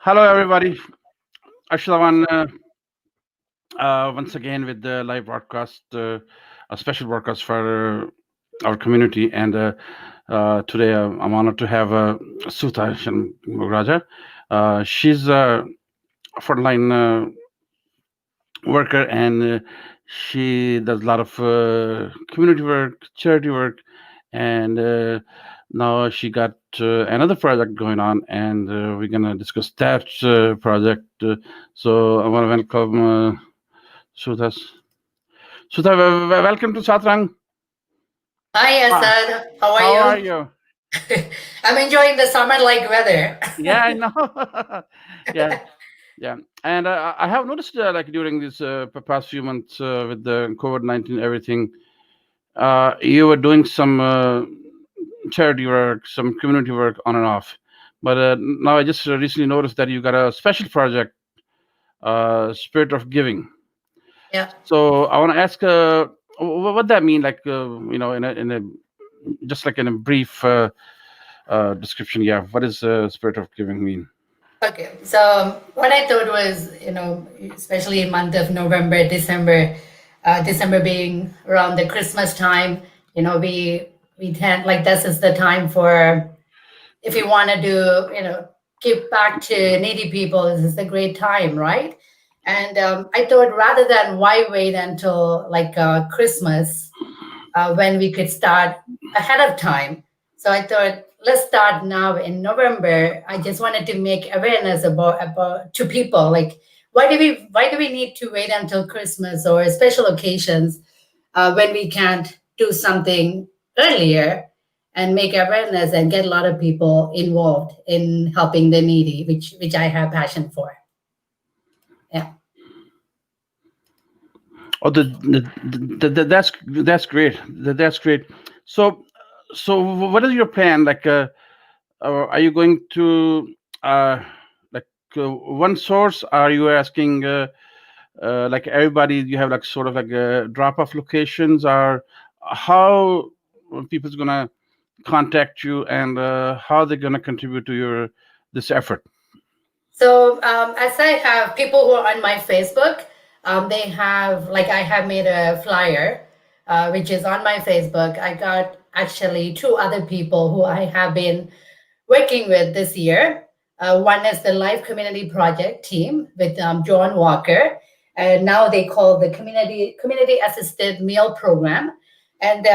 Hello, everybody. Ashlavan, once again with the live broadcast, a special broadcast for our community. And today I'm honored to have Sutha Raja. She's a frontline worker, and she does a lot of community work, charity work, and now she got another project going on, and we're gonna discuss that project. So I want to welcome Sudha. Sudha, welcome to Satrang. Hi, Ah, Asad. How are how are you? you? I'm enjoying the summer-like weather. Yeah, I know. Yeah, yeah. And I have noticed, like during these past few months with the COVID-19 everything, you were doing some charity work, some community work on and off. But now I just recently noticed that you got a special project, Spirit of Giving. Yeah. So I want to ask, what that mean? Like, in a just like in a brief description. Yeah, what does Spirit of Giving mean? Okay. So what I thought was, especially in month of November, December, December being around the Christmas time, we tend like this is the time for if you want to do, give back to needy people. This is a great time, right? And I thought rather than why wait until like Christmas when we could start ahead of time. So I thought, let's start now in November. I just wanted to make awareness about to people like why do we need to wait until Christmas or special occasions when we can't do something earlier and make awareness and get a lot of people involved in helping the needy, which I have passion for. Yeah. Oh, that's great. That's great. So, what is your plan? Like, are you going to uh, like one source? Are you asking like everybody? You have like sort of like drop off locations, or how people's gonna contact you, and how they're gonna contribute to your this effort? So as I have people who are on my Facebook, they have like I have made a flyer, which is on my Facebook. I got actually two other people who I have been working with this year. One is the Life Community Project team with John Walker, and now they call the Community Assisted Meal Program. And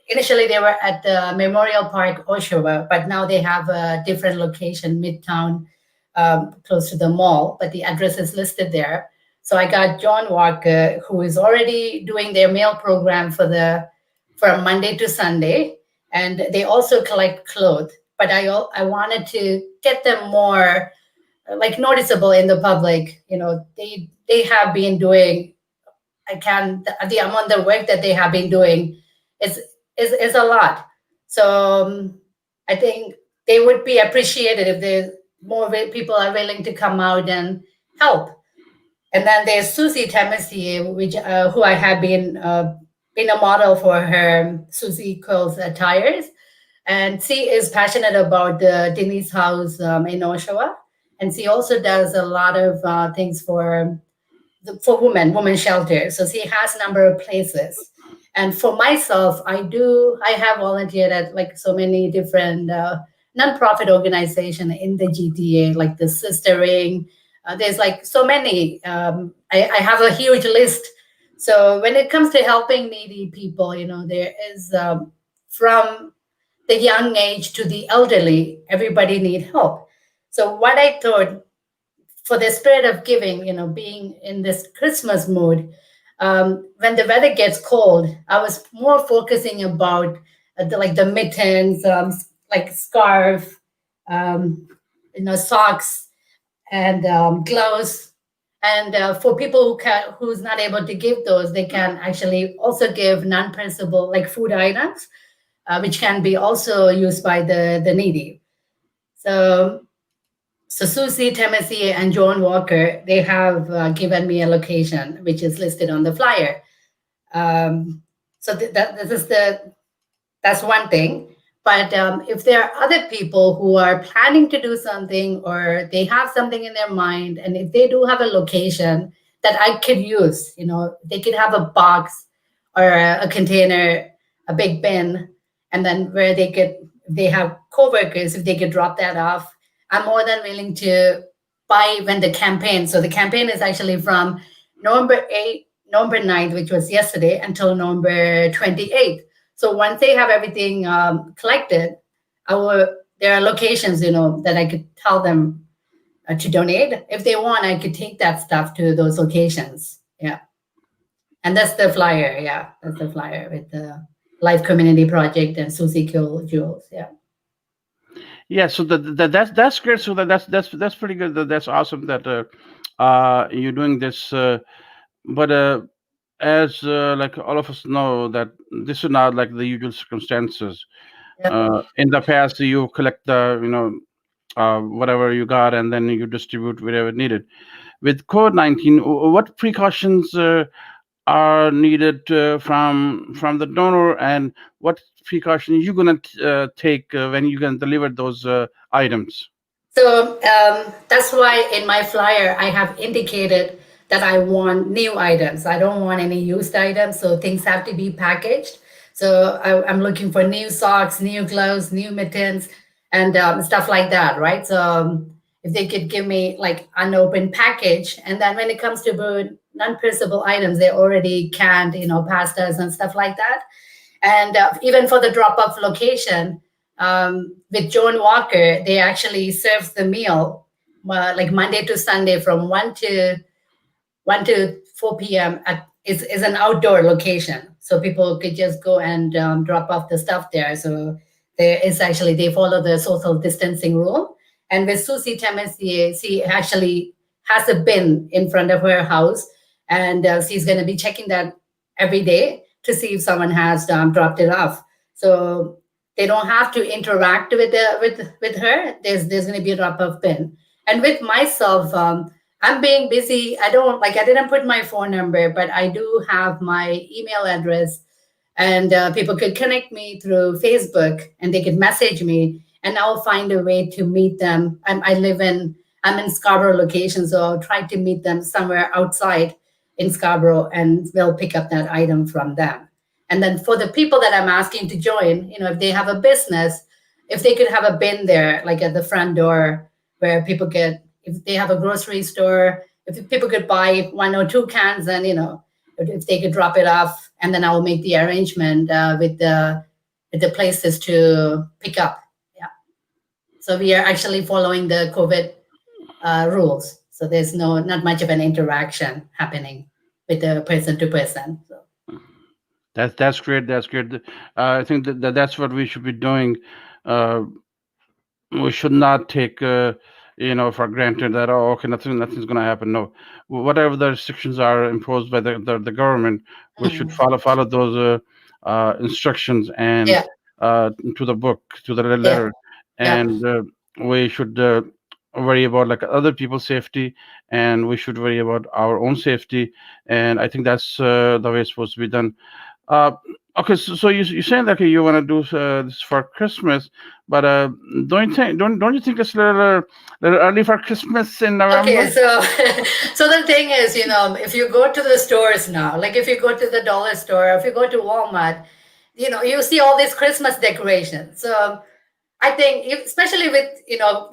initially they were at the Memorial Park, Oshawa, but now they have a different location, Midtown, close to the mall. But the address is listed there. So I got John Walker, who is already doing their meal program from Monday to Sunday, and they also collect clothes. But I wanted to get them more like noticeable in the public. They have been doing. I can the amount of work that they have been doing is is a lot. So I think they would be appreciated if the people are willing to come out and help. And then there's Susie Temesi, which who I have been a model for her Susie Curls attires, and she is passionate about the Denise House in Oshawa, and she also does a lot of things for women shelter. So she has a number of places. And for myself, I have volunteered at like so many different nonprofit organization in the GTA, like the Sistering. There's like so many. I have a huge list. So when it comes to helping needy people, there is from the young age to the elderly, everybody need help. So what I thought for the spirit of giving, being in this Christmas mood, when the weather gets cold, I was more focusing about like the mittens, like scarf, um, socks and gloves. And for people who's not able to give those, they can actually also give non-perishable like food items, which can be also used by the needy. So so Susie Temesi and John Walker, they have given me a location which is listed on the flyer. Um, so that's one thing. But if there are other people who are planning to do something or they have something in their mind, and if they do have a location that I could use, they could have a box or a container, a big bin, and then where they have coworkers, if they could drop that off, I'm more than willing to buy when the campaign. So the campaign is actually from November 8th, November 9th, which was yesterday, until November 28th. So once they have everything collected, there are locations, that I could tell them to donate. If they want, I could take that stuff to those locations. Yeah. And that's the flyer. Yeah. That's the flyer with the Life Community Project and Susie Kill Jewels. Yeah. Yeah, so that's great. So that's pretty good. That's awesome that you're doing this. But as like all of us know that this is not like the usual circumstances. Yep. In the past, you collect the whatever you got and then you distribute wherever needed. With COVID-19, what precautions are needed from the donor, and what precautions you gonna take when you can deliver those items? So that's why in my flyer, I have indicated that I want new items. I don't want any used items. So things have to be packaged. So I'm looking for new socks, new gloves, new mittens, and stuff like that, right? So if they could give me like unopened package, and then when it comes to non-perishable items, they're already canned, pastas and stuff like that. And even for the drop-off location, with Joan Walker, they actually serves the meal like Monday to Sunday from 1 to 4 p.m. Is an outdoor location, so people could just go and drop off the stuff there. So there is actually they follow the social distancing rule. And with Susie Temesier, she actually has a bin in front of her house, and she's going to be checking that every day to see if someone has dropped it off. So they don't have to interact with her. There's going to be a drop-off bin. And with myself, I'm being busy. I didn't put my phone number, but I do have my email address, and people could connect me through Facebook, and they could message me, and I'll find a way to meet them. I'm in Scarborough location, so I'll try to meet them somewhere outside in Scarborough, and we'll pick up that item from them. And then for the people that I'm asking to join, if they have a business, if they could have a bin there, like at the front door, where people if they have a grocery store, if people could buy 1 or 2 cans, and if they could drop it off, and then I will make the arrangement with the places to pick up. Yeah. So we are actually following the COVID rules. So there's not much of an interaction happening with the person to person. So. That's great. That's great. I think that's what we should be doing. We should not take for granted that okay, nothing's going to happen. No, whatever the restrictions are imposed by the government, we should follow those instructions and Yeah. to the book, to the letter, Yeah. and we should worry about like other people's safety, and we should worry about our own safety. And I think that's the way it's supposed to be done. Okay, so you're saying that okay, you want to do this for Christmas, but don't you think it's a little early for Christmas in November? Okay, so the thing is, if you go to the stores now, like if you go to the dollar store, if you go to Walmart, you see all these Christmas decorations. So I think, especially with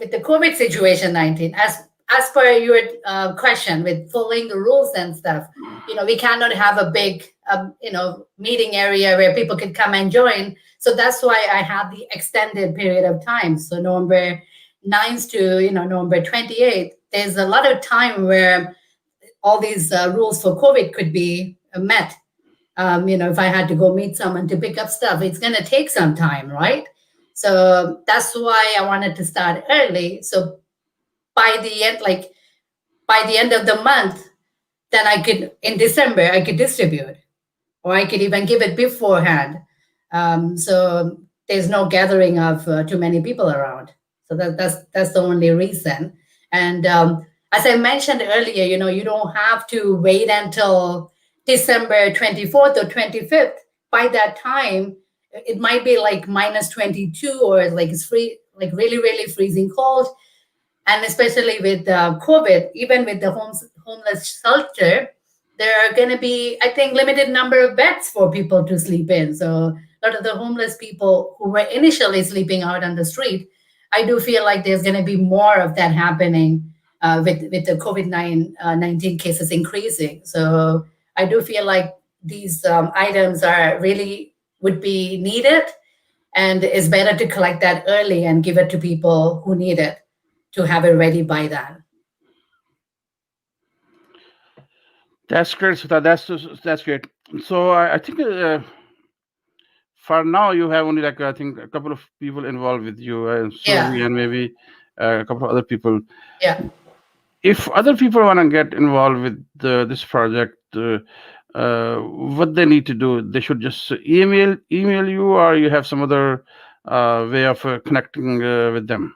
with the COVID situation 19, as per your question, with following the rules and stuff, we cannot have a big meeting area where people could come and join. So that's why I have the extended period of time. So November 9th to November 28th, there's a lot of time where all these rules for COVID could be met. If I had to go meet someone to pick up stuff, it's going to take some time, right? So that's why I wanted to start early. So by the end of the month, then in December, I could distribute, or I could even give it beforehand. So there's no gathering of too many people around. So that's the only reason. And as I mentioned earlier, you don't have to wait until December 24th or 25th. By that time, it might be like minus 22, or like it's like really, really freezing cold. And especially with COVID, even with the homeless shelter, there are going to be, I think, limited number of beds for people to sleep in. So a lot of the homeless people who were initially sleeping out on the street, I do feel like there's going to be more of that happening with the COVID-19 cases increasing. So I do feel like these items are really would be needed, and it's better to collect that early and give it to people who need it to have it ready by then. That's great. So that's great. So I think for now you have only like I think a couple of people involved with you, Susie, Yeah, and maybe a couple of other people. yeah. If other people want to get involved with this project, what they need to do, they should just email you, or you have some other way of connecting with them.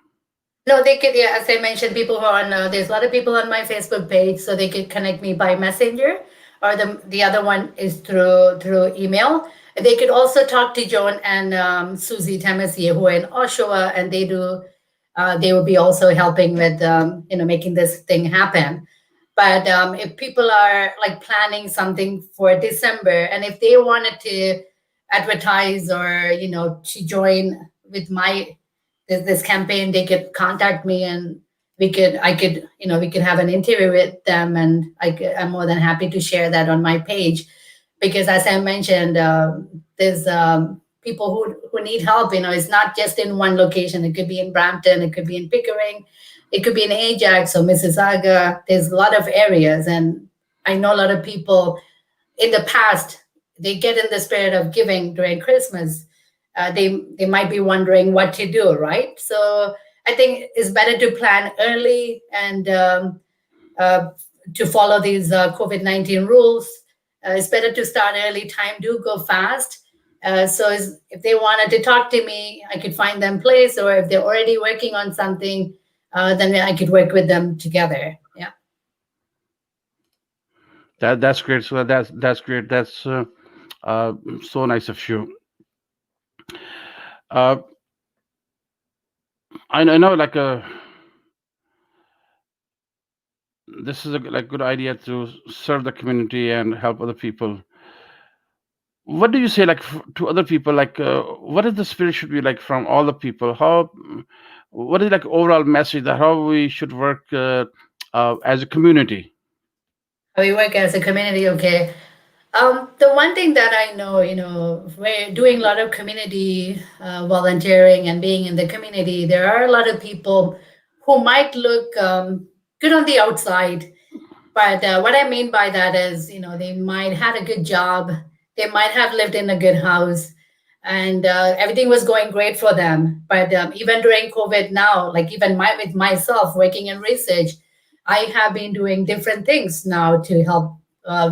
No, they could, yeah, as I mentioned, people who are on, there's a lot of people on my Facebook page, so they could connect me by Messenger, or the other one is through email. They could also talk to Joan and Susie Temesi, who are in Oshawa, and they will be also helping with, making this thing happen. But if people are like planning something for December, and if they wanted to advertise or, to join with this campaign, they could contact me, and we could have an interview with them, and I'm more than happy to share that on my page, because as I mentioned, there's people who need help. It's not just in one location. It could be in Brampton, it could be in Pickering, it could be in Ajax or Mississauga. There's a lot of areas, and I know a lot of people in the past, they get in the spirit of giving during Christmas. They might be wondering what to do, right? So I think it's better to plan early, and to follow these COVID-19 rules. It's better to start early. Time do go fast. If they wanted to talk to me, I could find them place, or if they're already working on something, then I could work with them together. Yeah. That's great. So that's great. That's so nice of you. Uh, I know, like this is a like good idea to serve the community and help other people. What do you say, like to other people? Like, what is the spirit should be like from all the people? What is like overall message that how we should work as a community? How we work as a community, okay. The one thing that I know, we're doing a lot of community volunteering and being in the community. There are a lot of people who might look good on the outside, but what I mean by that is, they might had a good job, they might have lived in a good house, and everything was going great for them. But even during COVID now, like even with myself working in research, I have been doing different things now to help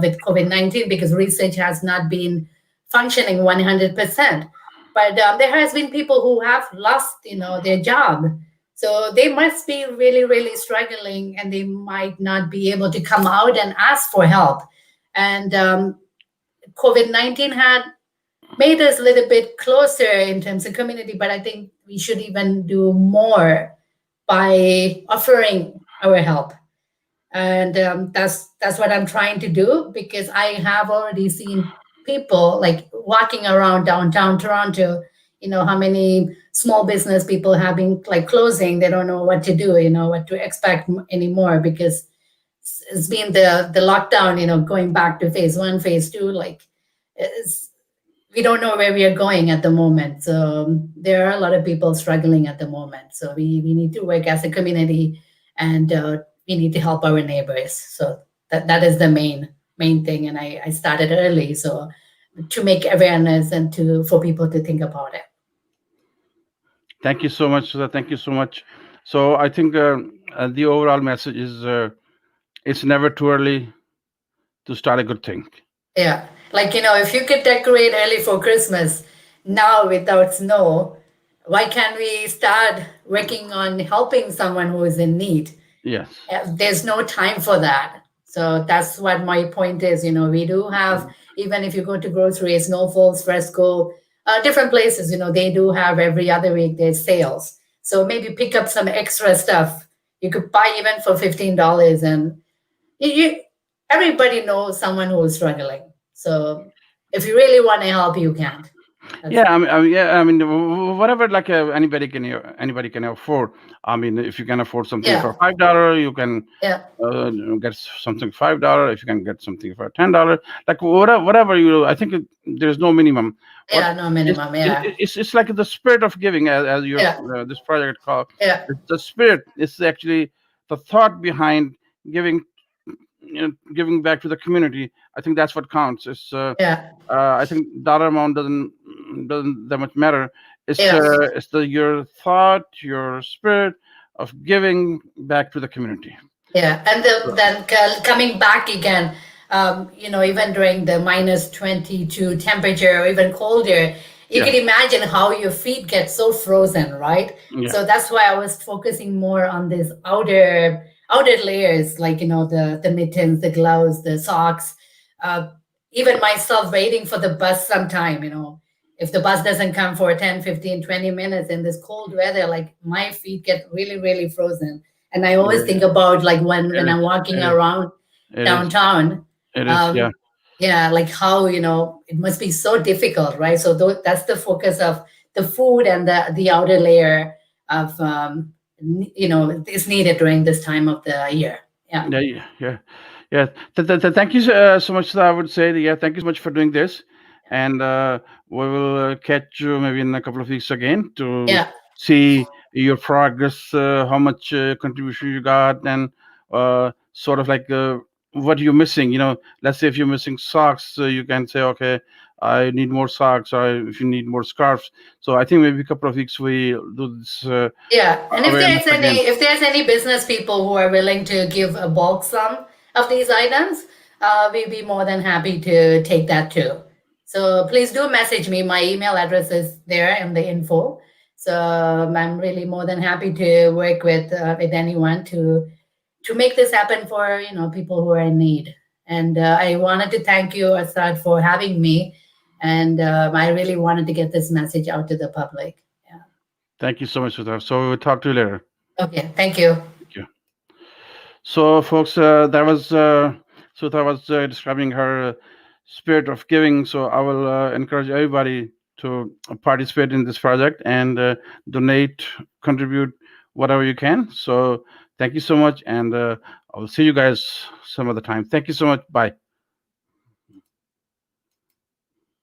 with COVID-19, because research has not been functioning 100%. But there has been people who have lost, their job. So they must be really, really struggling, and they might not be able to come out and ask for help. And COVID-19 had made us a little bit closer in terms of community, but I think we should even do more by offering our help. And that's what I'm trying to do, because I have already seen people like walking around downtown Toronto. How many small business people have been like closing. They don't know what to do, what to expect anymore, because it's been the lockdown, going back to phase 1, phase 2, like we don't know where we are going at the moment. So there are a lot of people struggling at the moment. So we need to work as a community, and we need to help our neighbors. So that is the main thing. And I started early, so to make awareness and for people to think about it. Thank you so much, Sudha. Thank you so much. So I think the overall message is it's never too early to start a good thing. Yeah. Like, if you could decorate early for Christmas now without snow, why can't we start working on helping someone who is in need? Yes. There's no time for that. So that's what my point is. We do have, even if you go to groceries, Snow Falls, Fresco, different places, they do have every other week there's sales. So maybe pick up some extra stuff. You could buy even for $15, and you everybody knows someone who is struggling. So if you really want to help, you can. Yeah, whatever, like anybody can afford. I mean, if you can afford something for Yeah, $5, you can yeah, get something $5. If you can get something for $10, like whatever you. I think there's no minimum. What yeah. No minimum. Yeah, it's like the spirit of giving, as your yeah, this project called. yeah, It's the spirit. It's actually the thought behind giving, giving back to the community. I think that's what counts. It's yeah, I think dollar amount doesn't that much matter. yeah. It's the your thought, your spirit of giving back to the community. Yeah, and then coming back again, even during the -22 temperature or even colder, you Yeah, can imagine how your feet get so frozen, right? yeah, So that's why I was focusing more on these outer layers, like the mittens, the gloves, the socks. Uh, Even myself waiting for the bus sometime, if the bus doesn't come for 10, 15, 20 minutes in this cold weather, like my feet get really, really frozen. And I always yeah. think about like when It is. I'm walking It is. around It is. downtown, It is. Yeah. um, yeah, like how it must be so difficult, right? So that's the focus of the food, and the outer layer of is needed during this time of the year. Yeah, Yeah. Yeah. Yeah. Yeah. Thank you so much. I would say, yeah, thank you so much for doing this, and we will catch you maybe in a couple of weeks again to yeah, see your progress, how much contribution you got, and sort of like what you're missing. Let's say if you're missing socks, you can say, okay, I need more socks, or if you need more scarves. So I think maybe a couple of weeks we do this yeah. And if awareness there's again. any business people who are willing to give a bulk sum of these items, we'd be more than happy to take that too. So please do message me. My email address is there in the info. So I'm really more than happy to work with anyone to make this happen for people who are in need. And I wanted to thank you, Asad, for having me. And I really wanted to get this message out to the public. Yeah. Thank you so much for that. So we'll talk to you later. Okay. Thank you. Thank you. So, folks, that was Sudha was describing her spirit of giving. So, I will encourage everybody to participate in this project and donate, contribute whatever you can. So, thank you so much, and I will see you guys some other time. Thank you so much. Bye.